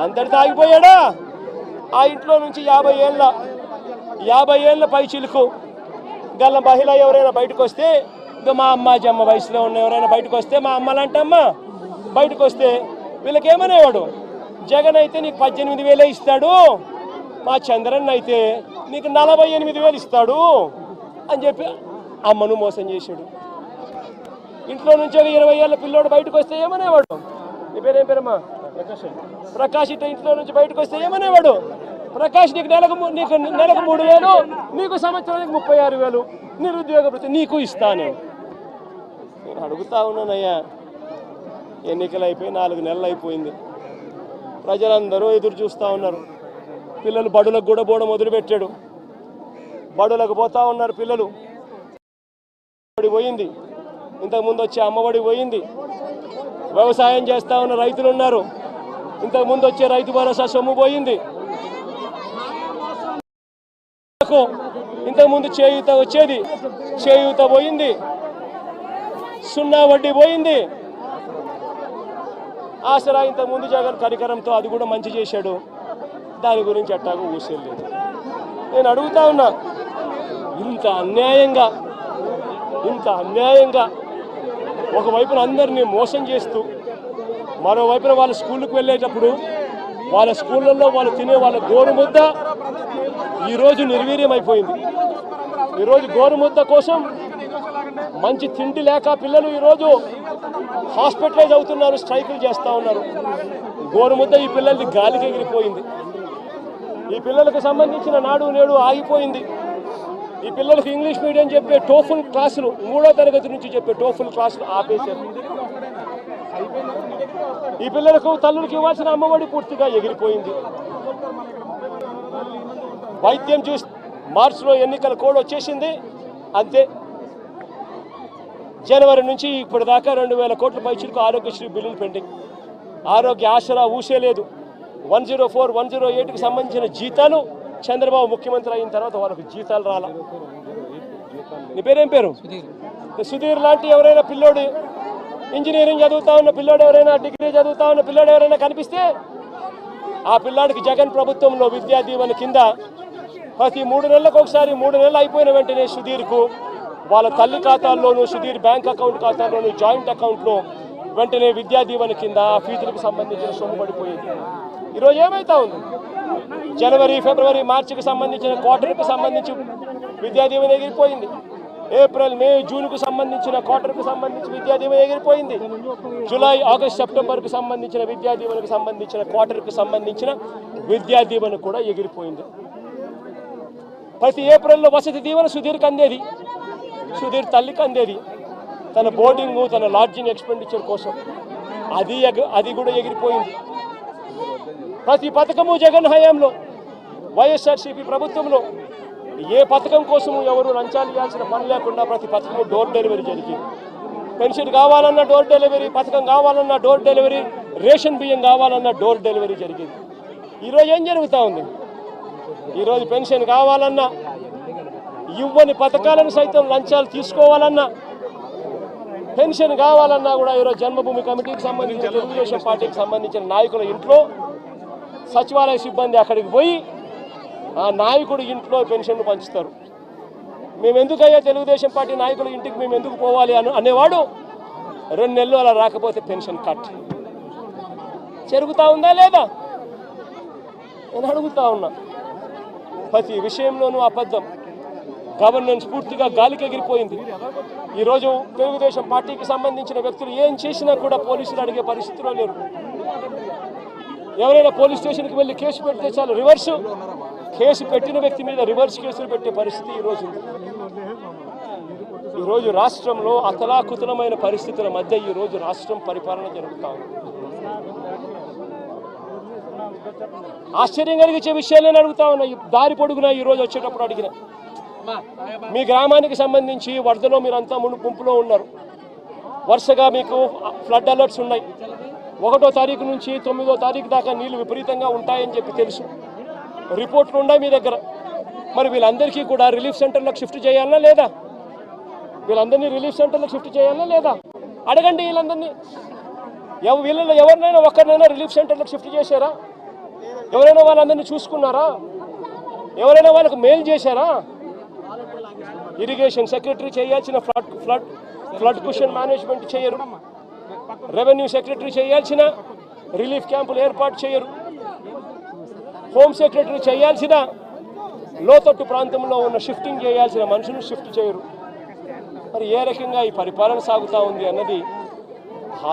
అందరితో ఆగిపోయాడా? ఆ ఇంట్లో నుంచి 50 ఏళ్ళ పై చిలుకు గల మహిళ ఎవరైనా బయటకు వస్తే, మా అమ్మ వయసులో ఉన్న ఎవరైనా బయటకు వస్తే, మా అమ్మలంటమ్మ బయటకు వస్తే వీళ్ళకేమనేవాడు? జగన్ అయితే నీకు 18,000 ఇస్తాడు, మా చంద్రన్ అయితే నీకు 48,000 ఇస్తాడు అని చెప్పి అమ్మను మోసం చేశాడు. ఇంట్లో నుంచి ఒక 20 ఏళ్ళ పిల్లోడు బయటకు వస్తే ఏమనేవాడు? నీ పేరేం పేరమ్మా? ప్రకాష్. ఇట్లా ఇంట్లో నుంచి బయటకు వస్తే ఏమనేవాడు? ప్రకాష్ నీకు నెలకు 3,000, నీకు సంవత్సరానికి 36,000 నిరుద్యోగ వృత్తి నీకు ఇస్తాను. నేను అడుగుతా ఉన్నానయ్యా, ఎన్నికలు అయిపోయి 4 నెలలు అయిపోయింది, ప్రజలందరూ ఎదురు చూస్తూ ఉన్నారు. పిల్లలు బడులకు కూడా పోవడం మొదలుపెట్టాడు, బడులకు పోతా ఉన్నారు పిల్లలు. బడి పోయింది, ఇంతకుముందు వచ్చే అమ్మఒడి పోయింది. వ్యవసాయం చేస్తూ ఉన్న రైతులు ఉన్నారు, ఇంతకుముందు వచ్చే రైతు భరోసా సొమ్ము పోయింది. ఇంతకుముందు చేయూత వచ్చేది, చేయూత పోయింది. సున్నా వడ్డీ పోయింది. ఆసరా ఇంతకుముందు జగన్ కరికరంతో అది కూడా మంచి చేశాడు, దాని గురించి అట్టాగా ఊసేయలేదు. నేను అడుగుతా ఉన్నా, ఇంత అన్యాయంగా ఒకవైపున అందరినీ మోసం చేస్తూ, మరోవైపున వాళ్ళ స్కూళ్ళకు వెళ్ళేటప్పుడు వాళ్ళ స్కూళ్ళల్లో వాళ్ళు తినే వాళ్ళ గోరుముద్ద ఈరోజు నిర్వీర్యం అయిపోయింది. ఈరోజు గోరుముద్ద కోసం మంచి తిండి లేక పిల్లలు ఈరోజు హాస్పిటలైజ్ అవుతున్నారు, స్ట్రైకులు చేస్తూ ఉన్నారు. గోరుముద్ద ఈ పిల్లలది గాలికి ఎగిరిపోయింది. ఈ పిల్లలకు సంబంధించిన నాడు నేడు ఆగిపోయింది. ఈ పిల్లలకు ఇంగ్లీష్ మీడియం చెప్పే టోఫుల్ క్లాసులు, 3వ తరగతి నుంచి చెప్పే టోఫుల్ క్లాసులు ఆపేశారు. ఈ పిల్లలకు తల్లులకు ఇవ్వాల్సిన అమ్మఒడి పూర్తిగా ఎగిరిపోయింది. వైద్యం చూసి మార్చిలో ఎన్నికల కోడ్ వచ్చేసింది, అంతే. జనవరి నుంచి ఇప్పటిదాకా 2,000 కోట్ల పైచులకు ఆరోగ్యశ్రీ బిల్లులు పెండింగ్. ఆరోగ్య ఆసరా ఊసేలేదు. 104, 108కి సంబంధించిన జీతాలు చంద్రబాబు ముఖ్యమంత్రి అయిన తర్వాత వాళ్ళకు జీతాలు రాలా. నీ పేరేం పేరు? సుధీర్ లాంటి ఎవరైనా పిల్లోడు, ఇంజనీరింగ్ చదువుతా ఉన్న పిల్లోడు ఎవరైనా, డిగ్రీ చదువుతా ఉన్న పిల్లోడు ఎవరైనా కనిపిస్తే ఆ పిల్లాడికి జగన్ ప్రభుత్వంలో విద్యా దీవెన కింద ప్రతి 3 నెలలకు ఒకసారి, 3 నెలలు అయిపోయిన వెంటనే సుధీర్కు వాళ్ళ తల్లి ఖాతాల్లోనూ, సుధీర్ బ్యాంక్ అకౌంట్ ఖాతాల్లోనూ, జాయింట్ అకౌంట్లో వెంటనే విద్యా దీవెన కింద ఫీజులకు సంబంధించిన సొమ్ము పడిపోయింది. ఈరోజు ఏమైతా ఉంది? జనవరి, ఫిబ్రవరి, మార్చికి సంబంధించిన క్వార్టర్కి సంబంధించి విద్యా దీవెన ఎగిరిపోయింది. ఏప్రిల్, మే, జూన్కు సంబంధించిన క్వార్టర్కి సంబంధించి విద్యా దీవెన ఎగిరిపోయింది. జూలై, ఆగస్ట్, సెప్టెంబర్కి సంబంధించిన విద్యా దీవెనకు సంబంధించిన క్వార్టర్కి సంబంధించిన విద్యా దీవెన కూడా ఎగిరిపోయింది. ప్రతి ఏప్రిల్లో వసతి దీవెన సుధీర్కి అందేది, సుధీర్ తల్లికి అందేది, తన బోర్డింగు, తన లాడ్జింగ్ ఎక్స్పెండిచర్ కోసం. అది కూడా ఎగిరిపోయింది. ప్రతి పథకము జగన్ హయాంలో, వైఎస్ఆర్సీపీ ప్రభుత్వంలో ఏ పథకం కోసము ఎవరు లంచాలు ఇవ్వాల్సిన పని లేకుండా ప్రతి పథకము డోర్ డెలివరీ జరిగింది. పెన్షన్ కావాలన్నా డోర్ డెలివరీ, పథకం కావాలన్నా డోర్ డెలివరీ, రేషన్ బియ్యం కావాలన్నా డోర్ డెలివరీ జరిగింది. ఈరోజు ఏం జరుగుతూ ఉంది? ఈరోజు పెన్షన్ కావాలన్నా, ఇవ్వని పథకాలను సైతం లంచాలు తీసుకోవాలన్నా, పెన్షన్ కావాలన్నా కూడా ఈరోజు జన్మభూమి కమిటీకి సంబంధించిన, తెలుగుదేశం పార్టీకి సంబంధించిన నాయకుల ఇంట్లో సచివాలయ సిబ్బంది అక్కడికి పోయి ఆ నాయకుడి ఇంట్లో పెన్షన్ను పంచుతారు. మేము ఎందుకయ్యా తెలుగుదేశం పార్టీ నాయకులు ఇంటికి మేము ఎందుకు పోవాలి అనేవాడు 2 నెలలు అలా రాకపోతే పెన్షన్ కట్ జరుగుతూ ఉందా లేదా నేను అడుగుతా ఉన్నా. ప్రతి విషయంలోనూ అబద్ధం. గవర్నెన్స్ పూర్తిగా గాలికి ఎగిరిపోయింది. ఈరోజు తెలుగుదేశం పార్టీకి సంబంధించిన వ్యక్తులు ఏం చేసినా కూడా పోలీసులు అడిగే పరిస్థితిలో లేరు. ఎవరైనా పోలీస్ స్టేషన్కి వెళ్ళి కేసు పెడితే చాలు రివర్స్ కేసు పెట్టిన వ్యక్తి మీద రివర్స్ కేసులు పెట్టే పరిస్థితి ఈరోజు ఉంది. ఈరోజు రాష్ట్రంలో అతలాకుతలమైన పరిస్థితుల మధ్య ఈరోజు రాష్ట్రం పరిపాలన జరుగుతూ ఉంది. ఆశ్చర్యం కలిగించే విషయాలు నేను అడుగుతా ఉన్నా. దారి పొడుగునా ఈరోజు వచ్చేటప్పుడు అడిగిన మీ గ్రామానికి సంబంధించి వరదలో మీరంతా ముంపులో ఉన్నారు. వరుసగా మీకు ఫ్లడ్ అలర్ట్స్ ఉన్నాయి. 1వ తారీఖు నుంచి 9వ తారీఖు దాకా నీళ్లు విపరీతంగా ఉంటాయని చెప్పి తెలుసు. రిపోర్ట్లు ఉన్నాయి మీ దగ్గర. మరి వీళ్ళందరికీ కూడా రిలీఫ్ సెంటర్లకు షిఫ్ట్ చేయాలన్నా లేదా? వీళ్ళందరినీ రిలీఫ్ సెంటర్లకు షిఫ్ట్ చేయాలన్నా లేదా? అడగండి వీళ్ళందరినీ. వీళ్ళలో ఎవరినైనా ఒక్కరినైనా రిలీఫ్ సెంటర్లకు షిఫ్ట్ చేశారా? ఎవరైనా వాళ్ళందరినీ చూసుకున్నారా? ఎవరైనా వాళ్ళకు మెయిల్ చేశారా? ఇరిగేషన్ సెక్రటరీ చేయాల్సిన ఫ్లడ్ కుషన్ మేనేజ్మెంట్ చేయరు. రెవెన్యూ సెక్రటరీ చేయాల్సిన రిలీఫ్ క్యాంపులు ఏర్పాటు చేయరు. హోమ్ సెక్రటరీ చేయాల్సిన లోతట్టు ప్రాంతంలో ఉన్న షిఫ్టింగ్ చేయాల్సిన మనుషులు షిఫ్ట్ చేయరు. మరి ఏ రకంగా ఈ పరిపాలన సాగుతూ ఉంది అన్నది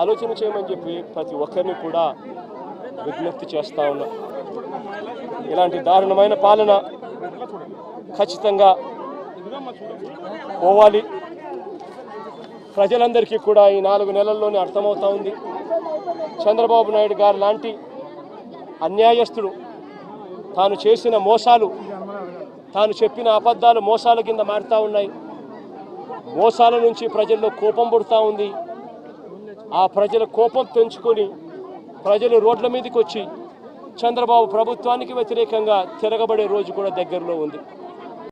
ఆలోచన చేయమని చెప్పి ప్రతి ఒక్కరిని కూడా విజ్ఞప్తి చేస్తూ ఉన్నా. ఇలాంటి దారుణమైన పాలన ఖచ్చితంగా పోవాలి. ప్రజలందరికీ కూడా ఈ 4 నెలల్లోనే అర్థమవుతా ఉంది. చంద్రబాబు నాయుడు గారు లాంటి అన్యాయస్తుడు తాను చేసిన మోసాలు, తాను చెప్పిన అబద్ధాలు మోసాల కింద మారుతూ ఉన్నాయి. మోసాల నుంచి ప్రజల్లో కోపం పుడుతూ ఉంది. ఆ ప్రజల కోపం పెంచుకొని ప్రజలు రోడ్ల మీదకి వచ్చి చంద్రబాబు ప్రభుత్వానికి వ్యతిరేకంగా తిరగబడే రోజు కూడా దగ్గరలో ఉంది.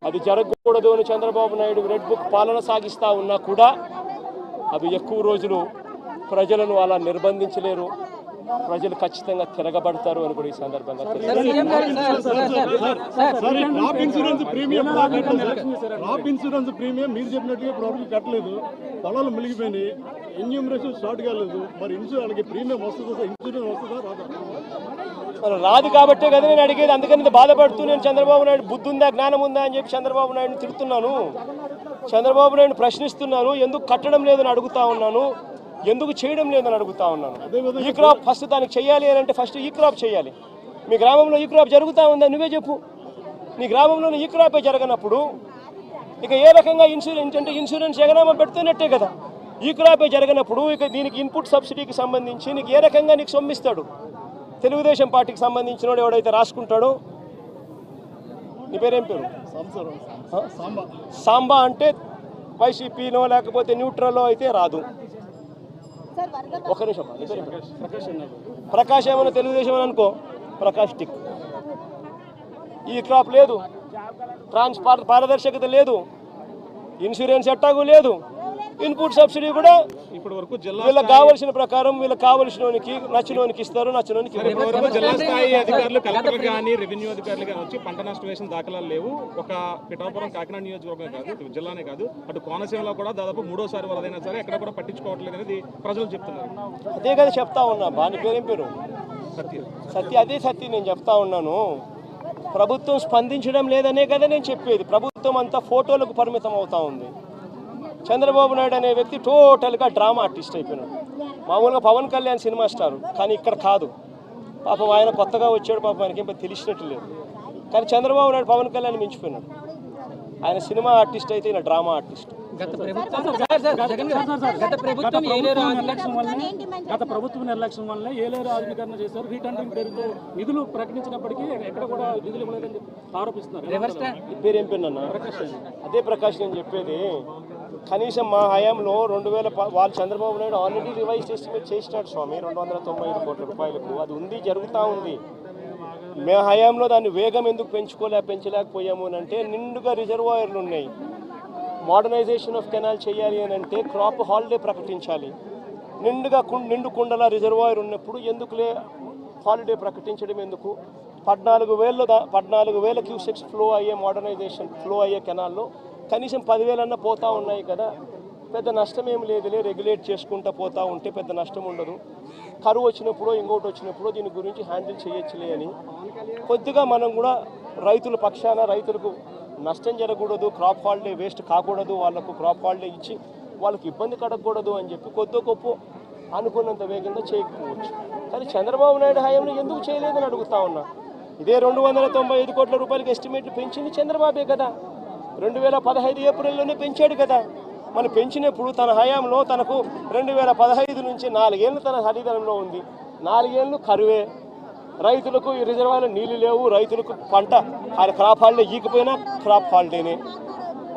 అది జరగకూడదు అని చంద్రబాబు నాయుడు రెడ్ బుక్ పాలన సాగిస్తూ ఉన్నా కూడా అవి ఎక్కువ రోజులు ప్రజలను అలా నిర్బంధించలేరు. ప్రజలు ఖచ్చితంగా తిరగబడతారు అని కూడా ఈ సందర్భంగా క్రాప్ ఇన్సూరెన్స్ ప్రీమియం మీరు చెప్పినట్టుగా ప్రాబ్లం కట్టలేదు. పొలాలు మిలిగిపోయినాయి. ఎన్యూమరేషన్ స్టార్ట్ కాలేదు. మరి వాళ్ళకి ప్రీమియం వస్తుందా? ఇన్సూరెన్స్ వస్తుందా రాదా? మరి రాదు కాబట్టే కదా నేను అడిగేది. అందుకని బాధపడుతూ నేను చంద్రబాబు నాయుడు బుద్ధి ఉందా, జ్ఞానం ఉందా అని చెప్పి చంద్రబాబు నాయుడుని తిడుతున్నాను. చంద్రబాబు నాయుడు ప్రశ్నిస్తున్నాను. ఎందుకు కట్టడం లేదని అడుగుతా ఉన్నాను. ఎందుకు చేయడం లేదని అడుగుతా ఉన్నాను. ఈ క్రాప్ ఫస్ట్ దానికి చేయాలి అని అంటే ఫస్ట్ ఈ క్రాప్ చేయాలి. మీ గ్రామంలో ఈ క్రాప్ జరుగుతూ ఉందా నువ్వే చెప్పు. నీ గ్రామంలో ఈ క్రాపే జరగనప్పుడు ఇక ఏ రకంగా ఇన్సూరెన్స్ అంటే ఇన్సూరెన్స్ ఎగనామా పెడుతున్నట్టే కదా. ఈ క్రాపే జరగనప్పుడు ఇక దీనికి ఇన్పుట్ సబ్సిడీకి సంబంధించి నీకు ఏ రకంగా నీకు సొమ్మిస్తాడు? తెలుగుదేశం పార్టీకి సంబంధించిన వాడు ఎవడైతే రాసుకుంటాడో, నీ పేరేం పేరు? సాంబా అంటే వైసీపీనో లేకపోతే న్యూట్రల్లో అయితే రాదు. ఒక నిమిషం. ప్రకాష్ ఏమన్నా తెలుగుదేశం అని అనుకో, ప్రకాష్ టిక్. ఈ క్రాప్ లేదు, పారదర్శకత లేదు, ఇన్సూరెన్స్ ఎట్టాగు లేదు, ఇన్పుట్ సబ్సిడీ కూడా ఇప్పటి వరకు వీళ్ళకి కావాల్సిన ప్రకారం వీళ్ళకి కావాల్సినోనికి నచ్చినోనికి ఇస్తారు, నచ్చినోనికి జిల్లా స్థాయి అధికారులు కలెక్టర్ కానీ రెవెన్యూ అధికారులు కానీ వచ్చి పంట నష్టం దాఖలాలు లేవు. ఒక పిఠాపురం కాకినాడ నియోజకవర్గం కాదు, జిల్లానే కాదు, అటు కోనసీమలో కూడా దాదాపు 3వ వరదైనా సరే ఎక్కడ కూడా పట్టించుకోవట్లేదు అనేది ప్రజలు చెప్తున్నారు. అదే కదా చెప్తా ఉన్నా. బాని పేరేం పేరు? సత్య. అదే సత్య నేను చెప్తా ఉన్నాను. ప్రభుత్వం స్పందించడం లేదనే కదా నేను చెప్పేది. ప్రభుత్వం అంతా ఫోటోలకు పరిమితం అవుతా ఉంది. చంద్రబాబు నాయుడు అనే వ్యక్తి టోటల్గా డ్రామా ఆర్టిస్ట్ అయిపోయినాడు. మామూలుగా పవన్ కళ్యాణ్ సినిమా స్టార్, కానీ ఇక్కడ కాదు. పాపం ఆయన కొత్తగా వచ్చాడు, పాపం ఆయనకి ఏం తెలిసినట్టు లేదు. కానీ చంద్రబాబు నాయుడు పవన్ కళ్యాణ్ మించిపోయినాడు. ఆయన సినిమా ఆర్టిస్ట్ అయితే ఈయన డ్రామా ఆర్టిస్ట్. గత ప్రభుత్వ నిర్లక్ష్యం వల్ల ఏలేరు ఆధునీకరణ చేశారు. రీటెండరింగ్ పేరుతో నిధులు ప్రకటించినప్పటికీ ఎక్కడ కూడా నిధులు ఇవ్వలేదని ఆరోపిస్తున్నారు. పేరేం పేరున్నా? అదే ప్రకాష్ నేను చెప్పేది. కనీసం మా హయాంలో 2000 వాళ్ళు Chandrababu Naidu already revise estimate చేసినాడు స్వామి 295 కోట్ల రూపాయలకు. అది ఉంది, జరుగుతూ ఉంది. మే హయాంలో దాన్ని వేగం ఎందుకు పెంచలేకపోయాము అని అంటే నిండుగా రిజర్వాయర్లు ఉన్నాయి. మోడర్నైజేషన్ ఆఫ్ కెనాల్ చేయాలి అని అంటే క్రాప్ హాలిడే ప్రకటించాలి. నిండు కుండల రిజర్వాయర్ ఉన్నప్పుడు ఎందుకులే హాలిడే ప్రకటించడం ఎందుకు? 14,000 క్యూసెక్స్ ఫ్లో అయ్యే కెనాల్లో కనీసం 10,000 పోతా ఉన్నాయి కదా, పెద్ద నష్టం ఏం లేదులే, రెగ్యులేట్ చేసుకుంటూ పోతూ ఉంటే పెద్ద నష్టం ఉండదు, కరువు వచ్చినప్పుడు ఇంకోటి వచ్చినప్పుడు దీని గురించి హ్యాండిల్ చేయొచ్చులే అని కొద్దిగా మనం కూడా రైతుల పక్షాన రైతులకు నష్టం జరగకూడదు, క్రాప్ హాలిడే వేస్ట్ కాకూడదు, వాళ్ళకు క్రాప్ హాలిడే ఇచ్చి వాళ్ళకి ఇబ్బంది కడగకూడదు అని చెప్పి కొద్ది గొప్ప అనుకున్నంత వేగంగా చేయకపోవచ్చు. కానీ చంద్రబాబు నాయుడు హయాంలో ఎందుకు చేయలేదని అడుగుతా ఉన్నా. ఇదే 295 కోట్ల రూపాయలకి ఎస్టిమేట్లు పెంచింది చంద్రబాబే కదా, 2015 ఏప్రిల్లోనే పెంచాడు కదా. మనం పెంచినప్పుడు తన హయాంలో తనకు 2015 నుంచి 4 ఏళ్ళు తన అధికారంలో ఉంది, 4 ఏళ్ళు కరువే, రైతులకు ఈ రిజర్వాయర్లో నీళ్లు లేవు, రైతులకు పంట క్రాప్ హాలిడే ఈకపోయినా క్రాప్ హాలిడేనే.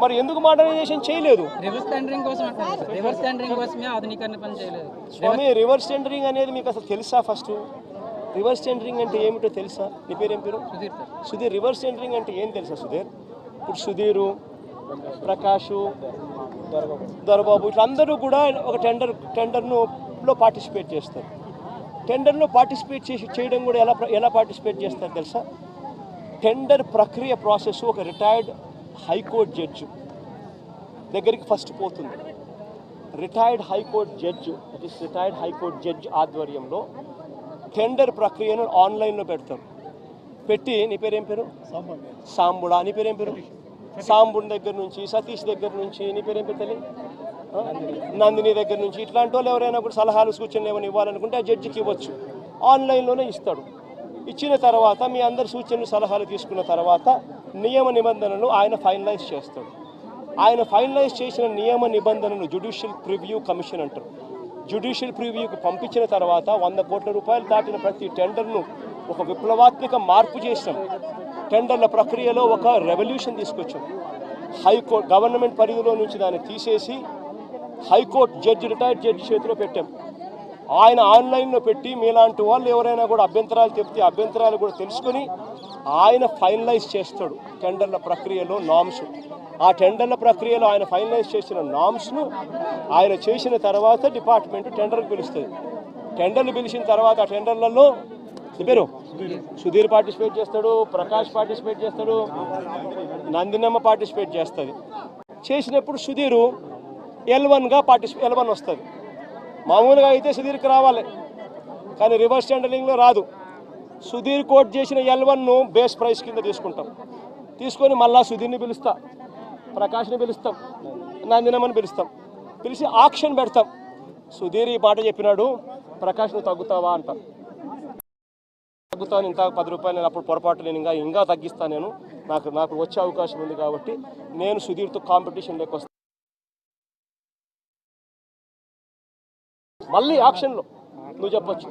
మరి ఎందుకు మోడర్నైజేషన్ చేయలేదు? రివర్స్ టెండరింగ్ కోసం అంటారు. రివర్స్ టెండరింగ్ కోసమే ఆధునీకరణ పని చేయలేదు. స్వామి, రివర్స్ టెండరింగ్ అనేది మీకు అసలు తెలుసా? ఫస్ట్ రివర్స్ టెండరింగ్ అంటే ఏమిటో తెలుసా? నీ పేరేం పేరు? సుధీర్. రివర్స్ టెండరింగ్ అంటే ఏం తెలుసా సుధీర్? ఇప్పుడు సుధీరు, ప్రకాషు, దొరబాబు ఇట్లా అందరూ కూడా ఒక టెండర్లో పార్టిసిపేట్ చేస్తారు. టెండర్లో పార్టిసిపేట్ చేయడం కూడా ఎలా పార్టిసిపేట్ చేస్తారు తెలుసా? టెండర్ ప్రక్రియ ప్రాసెస్ ఒక రిటైర్డ్ హైకోర్టు జడ్జి దగ్గరికి ఫస్ట్ పోతుంది. రిటైర్డ్ హైకోర్టు జడ్జి ఆధ్వర్యంలో టెండర్ ప్రక్రియను ఆన్లైన్లో పెడతారు. పెట్టి, నీ పేరేం పేరు? సాంబుడా. నీ పేరేం పేరు? సాంబుడి దగ్గర నుంచి, సతీష్ దగ్గర నుంచి, నీ పేరేం పేరు తల్లి? నందిని దగ్గర నుంచి, ఇట్లాంటి వాళ్ళు ఎవరైనా కూడా సలహాలు సూచనలు ఏమైనా ఇవ్వాలనుకుంటే ఆ జడ్జికి ఇవ్వచ్చు. ఆన్లైన్లోనే ఇస్తాడు. ఇచ్చిన తర్వాత మీ అందరి సూచనలు సలహాలు తీసుకున్న తర్వాత నియమ నిబంధనలు ఆయన ఫైనలైజ్ చేస్తాడు. ఆయన ఫైనలైజ్ చేసిన నియమ నిబంధనలు జ్యుడిషియల్ ప్రివ్యూ కమిషన్ అంటారు. జ్యుడిషియల్ ప్రివ్యూకి పంపించిన తర్వాత 100 కోట్ల రూపాయలు దాటిన ప్రతి టెండర్ను ఒక విప్లవాత్మక మార్పు చేసాం. టెండర్ల ప్రక్రియలో ఒక రెవల్యూషన్ తీసుకొచ్చాం. హైకోర్టు గవర్నమెంట్ పరిధిలో నుంచి దాన్ని తీసేసి హైకోర్టు రిటైర్డ్ జడ్జి చేతిలో పెట్టాం. ఆయన ఆన్లైన్లో పెట్టి మీలాంటి వాళ్ళు ఎవరైనా కూడా అభ్యంతరాలు చెప్తే అభ్యంతరాలు కూడా తెలుసుకొని ఆయన ఫైనలైజ్ చేస్తాడు టెండర్ల ప్రక్రియలో నామ్స్. ఆ టెండర్ల ప్రక్రియలో ఆయన ఫైనలైజ్ చేసిన నామ్స్ను ఆయన చేసిన తర్వాత డిపార్ట్మెంట్ టెండర్కి పిలుస్తుంది. టెండర్లు పిలిచిన తర్వాత ఆ టెండర్లలో పేరు సుధీర్ పార్టిసిపేట్ చేస్తాడు, ప్రకాష్ పార్టిసిపేట్ చేస్తాడు, నందినమ్మ పార్టిసిపేట్ చేస్తుంది. చేసినప్పుడు సుధీరు L1గా L1 వస్తుంది. మామూలుగా అయితే సుధీర్కి రావాలి, కానీ రివర్స్ టెండరింగ్లో రాదు. సుధీర్ కోట్ చేసిన L1ను బేస్ ప్రైస్ కింద తీసుకొని మళ్ళా సుధీర్ని పిలుస్తా, ప్రకాష్ని పిలుస్తాం, నందినమ్మని పిలిచి ఆక్షన్ పెడతాం. సుధీర్ ఈ మాట చెప్పినాడు, ప్రకాష్ నువ్వు తగ్గుతావా అంటాం. తగ్గుతాను, ఇంత 10 రూపాయలు, నేను అప్పుడు పొరపాటు నేను ఇంకా తగ్గిస్తాను, నేను నాకు వచ్చే అవకాశం ఉంది కాబట్టి నేను సుధీర్తో కాంపిటీషన్లోకి వస్తాను. మళ్ళీ ఆక్షన్లో నువ్వు చెప్పొచ్చు,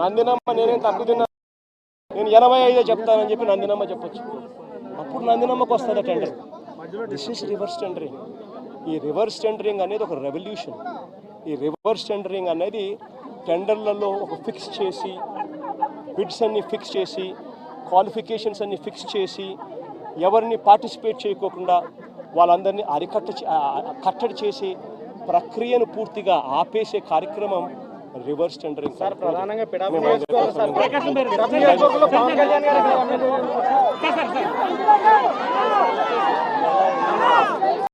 నందినమ్మ నేనేం తక్కువ తిన్నా, నేను 85 చెప్తానని చెప్పి నందినమ్మ చెప్పొచ్చు. అప్పుడు నందినమ్మకు వస్తుంది tender. This is reverse tendering. ఈ రివర్స్ టెండరింగ్ అనేది ఒక రెవల్యూషన్. ఈ రివర్స్ టెండరింగ్ అనేది టెండర్లలో ఒక ఫిక్స్ చేసి, బిడ్స్ అన్ని ఫిక్స్ చేసి, క్వాలిఫికేషన్స్ అన్ని ఫిక్స్ చేసి, ఎవరిని పార్టిసిపేట్ చేయకోకుండా వాళ్ళందరినీ కట్టడి చేసి ప్రక్రియను పూర్తిగా ఆపేసే కార్యక్రమం రివర్స్ టెండరింగ్. సార్, ప్రధానంగా